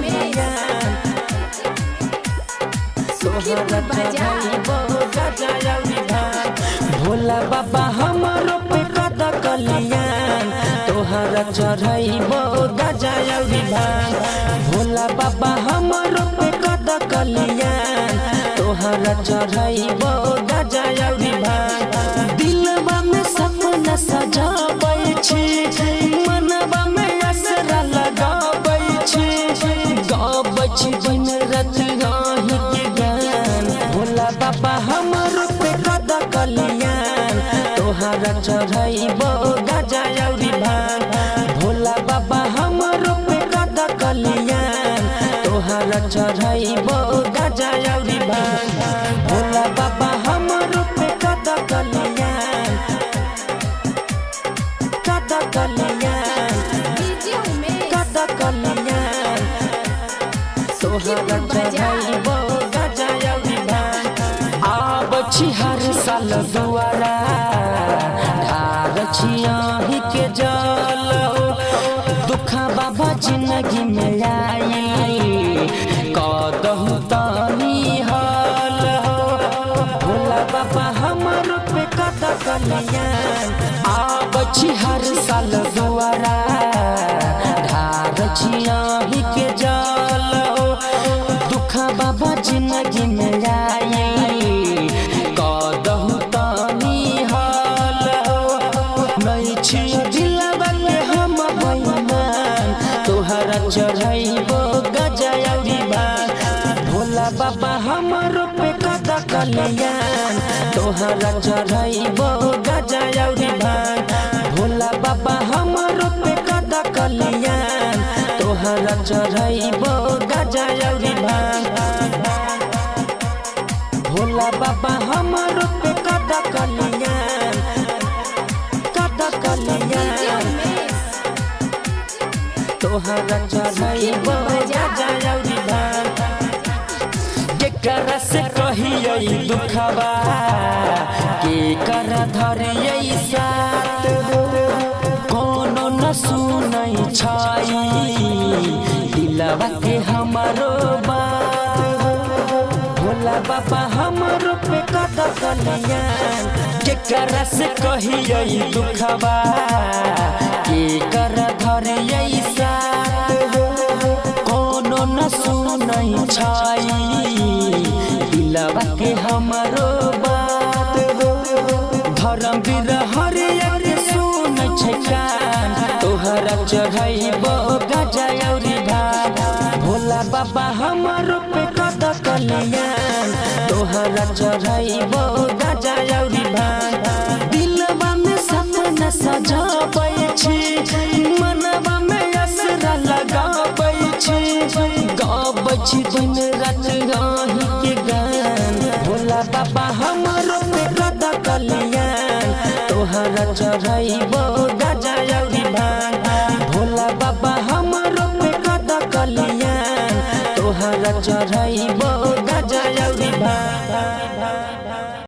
कल्याण तोहरा चढ़ाइबो गजा अउरी भांग भोला बाबा हमरो पे कद कल्याण तोहरा चढ़ाइबो गजा अउरी भांग भोला बाबा हमरो पे कद कल्याण तोहरा चढ़ाइबो गजा अउरी भांग दिलवा में सपना सजाबै छी मनवा में असरा लगाबै छी गाबै छी दिन रात गाही के गान भोला बाबा हमरो पे कद कल्याण तोहरा चढ़ाइबो गजा अउरी भांग भोला बाबा हमरो पे कद कल्याण तोहरा चढ़ाइबो गजा अउरी भांग भोला बाबा हमरो पे कद कल्याण कद कल्याण तोहरा चढ़ाइबो गजा अउरी भांग आब छी हर साल दुआरा ढार छी आही के जल दुखा बाबा जिंदगी में आई कदहु तानी हाल भोला बाबा हमरो पे कद कल्याण आब छी हर साल दुआरा ढार छी आही के जल दुखा बाबा जिंदगी में आई कदहु तानी हाल नहीं छी दिलवा के हम बैमान तोहरा चढ़ाइबो गजा अउरी भांग भोला बाबा हमरो पे कद कल्याण तोहरा चढ़ाइबो गजा अउरी भांग भोला बाबा हमरो पे कद कल्याण तोहरा चढ़ाइबो गजा अउरी भांग भोला बाबा हमरो पे कद कल्याण तोहरा चढ़ाइबो गजा अउरी भांग केकरा से कहियै दुखवा केकर धरियै साथ कोनो न सुनै छै दिलवा के हमरो बात भोला बाबा हमरो पे कद कल्याण केकरा से कहियै दुखवा केकर धरियै साथ कोनो न सुनै छै दिलवा के हमरो बात धर्म वीर हरियर सुनै छै कान तोहरा चढ़ाइबो गजा अउरी भांग भोला बाबा हमरो पे कद कल्याण तोहरा चढ़ाइबो गजा अउरी भांग दिलवा में सपना सजाबै छी मनवा में असरा लगाबै छी गाबै छी दिन रात गाही के गान भोला बाबा हमरो पे कद कल्याण तोहरा चढ़ाइबो